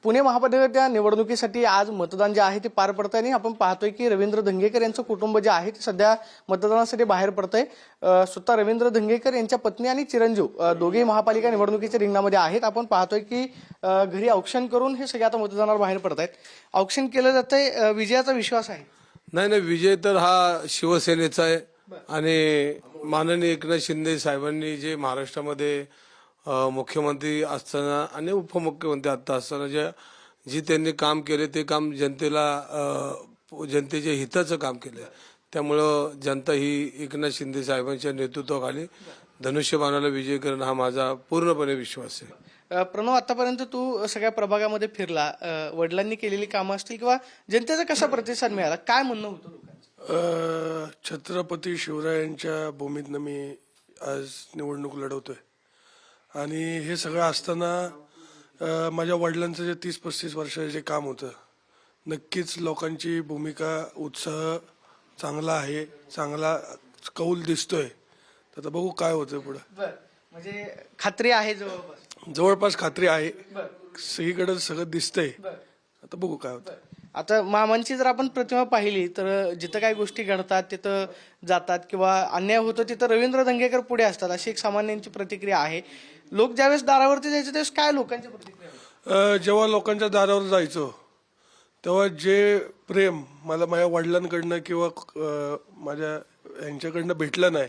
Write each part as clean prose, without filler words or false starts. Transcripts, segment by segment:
पुणे महापालिकेच्या निवडणुकीसाठी आज मतदान जे आहे ते पार पडतंय आणि आपण पाहतोय की रवींद्र धंगेकर यांचं कुटुंब जे आहे ते सध्या मतदानासाठी बाहेर पडतंय। स्वतः रवींद्र धंगेकर यांच्या पत्नी आणि चिरंजीव दोघेही महापालिका निवडणुकीच्या रिंगणामध्ये आहेत। आपण पाहतोय की घरी औक्षण करून हे सगळे आता मतदानावर बाहेर पडतायत। औक्षण केलं जातंय, विजयाचा विश्वास आहे? नाही, विजय तर हा शिवसेनेचा आहे आणि माननीय एकनाथ शिंदे साहेबांनी जे महाराष्ट्रामध्ये मुख्यमंत्री असताना आणि उपमुख्यमंत्री आता असताना जी त्यांनी काम केले ते काम जनतेच्या हिताचं काम केलं। त्यामुळं जनता ही एकनाथ शिंदे साहेबांच्या नेतृत्वाखाली धनुष्यबाणाला विजय करणं हा माझा पूर्णपणे विश्वास आहे। प्रणव, आतापर्यंत तू सगळ्या प्रभागामध्ये फिरला, वडिलांनी केलेली कामं असतील किंवा जनतेचा कसा प्रतिसाद मिळाला, काय म्हणणं होतं लोकांचं? छत्रपती शिवरायांच्या भूमीतनं मी आज निवडणूक लढवतोय आणि हे सगळं असताना माझ्या वडिलांचं जे 30-35 वर्षाचं जे काम होतं, नक्कीच लोकांची भूमिका उत्साह चांगला आहे, चांगला कौल दिसतोय। तर आता बघू काय होतं पुढे। म्हणजे खात्री आहे जवळपास खात्री आहे, सगळीकडे सगळं दिसतंय, आता बघू काय होतं। आता मामांची जर आपण प्रतिमा पाहिली तर जिथं काही गोष्टी घडतात तिथं जातात किंवा अन्याय होतो तिथं रवींद्र धंगेकर पुढे असतात, अशी एक सामान्यांची प्रतिक्रिया आहे। लोक ज्यावेळेस दारावरती जायचे त्यावेळेस काय लोकांची प्रतिक्रिया? जेव्हा लोकांच्या दारावर जायचो तेव्हा जे प्रेम मला माझ्या वडिलांकडनं किंवा माझ्या यांच्याकडनं भेटलं नाही,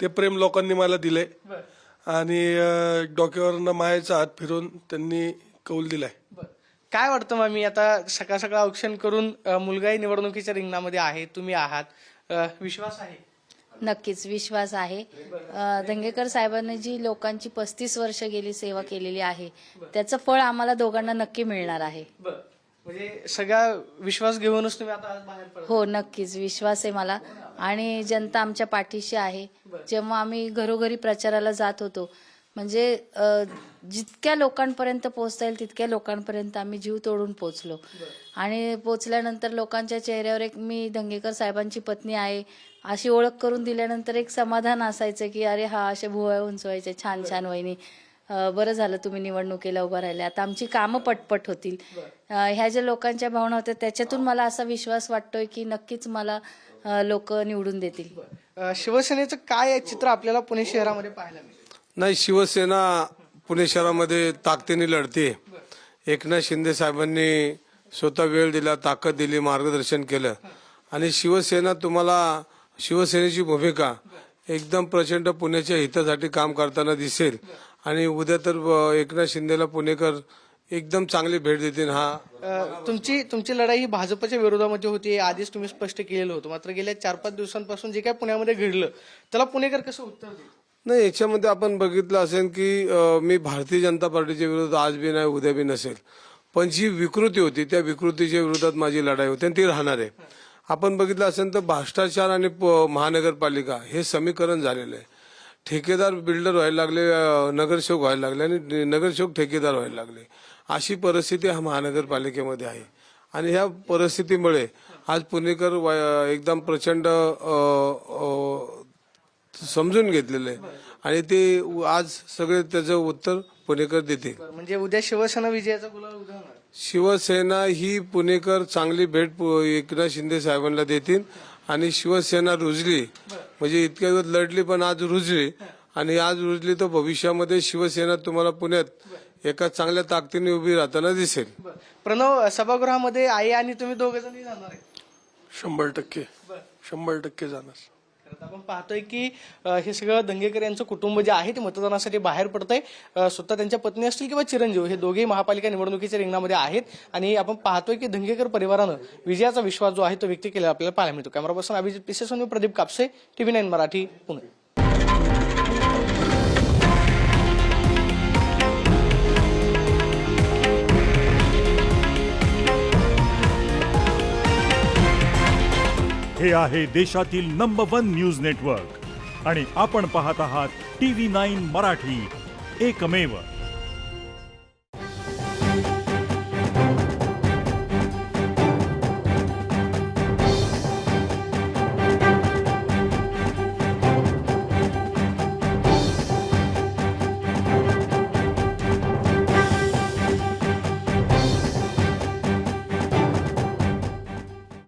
ते प्रेम लोकांनी मला दिले आणि डोक्यावरनं मायेचा हात फिरून त्यांनी कौल दिलाय। काय वाटतं मामी, आता सकाळ सकाळ औक्षण करून मुलगाही निवडणुकीच्या रिंगणामध्ये आहे, तुम्ही आहात, विश्वास आहे? नक्कीच विश्वास आहे। धंगेकर साहेबांनी जी लोकांची 35 वर्ष गेली सेवा केलेली आहे त्याचं फळ आम्हाला दोघांना नक्की मिळणार आहे। म्हणजे सगळा विश्वास घेऊनच तुम्ही आता आज बाहेर पडला? हो, नक्कीच विश्वास आहे मला आणि जनता आमच्या पाठीशी आहे। जेव्हा आम्ही घरोघरी प्रचाराला जात होतो म्हणजे जितक्या लोकांपर्यंत पोहोचता येईल तितक्या लोकांपर्यंत आम्ही जीव तोडून पोहोचलो आणि पोहोचल्यानंतर लोकांच्या चेहऱ्यावर एक मी धंगेकर साहेबांची पत्नी आहे अशी ओळख करून दिल्यानंतर एक समाधान असायचं की अरे हा असे भुवया उंचवायचे, छान छान वहिनी, बरं झालं तुम्ही निवडणुकीला उभं राहिले, आता आमची कामं पटपट होतील। ह्या ज्या लोकांच्या भावना होत्या त्याच्यातून मला असा विश्वास वाटतोय की नक्कीच मला लोक निवडून देतील। शिवसेनेचं काय चित्र आपल्याला पुणे शहरामध्ये पाहायला मिळेल? नाही, शिवसेना पुणे शहरामध्ये ताकदीने लढते। एकनाथ शिंदे साहेबांनी स्वतः वेळ दिला, ताकद दिली, मार्गदर्शन केलं आणि शिवसेनेची भूमिका एकदम प्रचंड पुण्याच्या हितासाठी काम करताना दिसेल आणि उद्या तर एकनाथ शिंदेला पुणेकर एकदम चांगली भेट देतील। तुमची लढाई ही भाजपच्या विरोधामध्ये होती, आधीच तुम्ही स्पष्ट केलेलं होतं, मात्र गेल्या 4-5 दिवसांपासून जे काय पुण्यामध्ये घडलं त्याला पुणेकर कसं उत्तर देईल? नाही, याच्यामध्ये आपण बघितलं असेल की मी भारतीय जनता पार्टीच्या विरोधात आज बी नाही, उद्या बी नसेल, पण जी विकृती होती त्या विकृतीच्या विरोधात माझी लढाई होती आणि ती राहणार आहे। आपण बघितलं असेल तर भ्रष्टाचार आणि महानगरपालिका हे समीकरण झालेलं आहे। ठेकेदार बिल्डर व्हायला लागले, नगरसेवक व्हायला लागले आणि नगरसेवक ठेकेदार व्हायला लागले, अशी परिस्थिती हा महानगरपालिकेमध्ये आहे आणि ह्या परिस्थितीमुळे आज पुणेकर एकदम प्रचंड समजून घेतलेलं आहे आणि ते आज सगळे त्याचं उत्तर पुणेकर देतील। म्हणजे उद्या शिवसेना विजयाचा गुलाल उधळणार? शिवसेना ही पुणेकर चांगली भेट एकनाथ शिंदे साहेबांना देतील आणि शिवसेना रुजली म्हणजे इतक्या दिवस लढली पण आज रुजली आणि आज रुजली तर भविष्यामध्ये शिवसेना तुम्हाला पुण्यात एका चांगल्या ताकदीने उभी राहताना दिसेल। प्रणव, सभागृहामध्ये आई आणि तुम्ही दोघे जण जाणार आहे? 100% जाणार। आपण पाहतोय की हे सगळं धंगेकर यांचं कुटुंब जे आहे ते मतदानासाठी बाहेर पडतंय। स्वतः त्यांच्या पत्नी असतील किंवा चिरंजीव हे दोघेही महापालिका निवडणुकीच्या रिंगणामध्ये आहेत आणि आपण पाहतोय की धंगेकर परिवारानं विजयाचा विश्वास जो आहे तो व्यक्त केला आपल्याला पाहायला मिळतो। कॅमेरा पर्सन अभिजित पिसेसोनी, प्रदीप कापसे, TV9 मराठी, पुणे। हे आहे देशातील नंबर 1 न्यूज नेटवर्क आणि आपण पाहत आहात TV9 मराठी, एकमेव।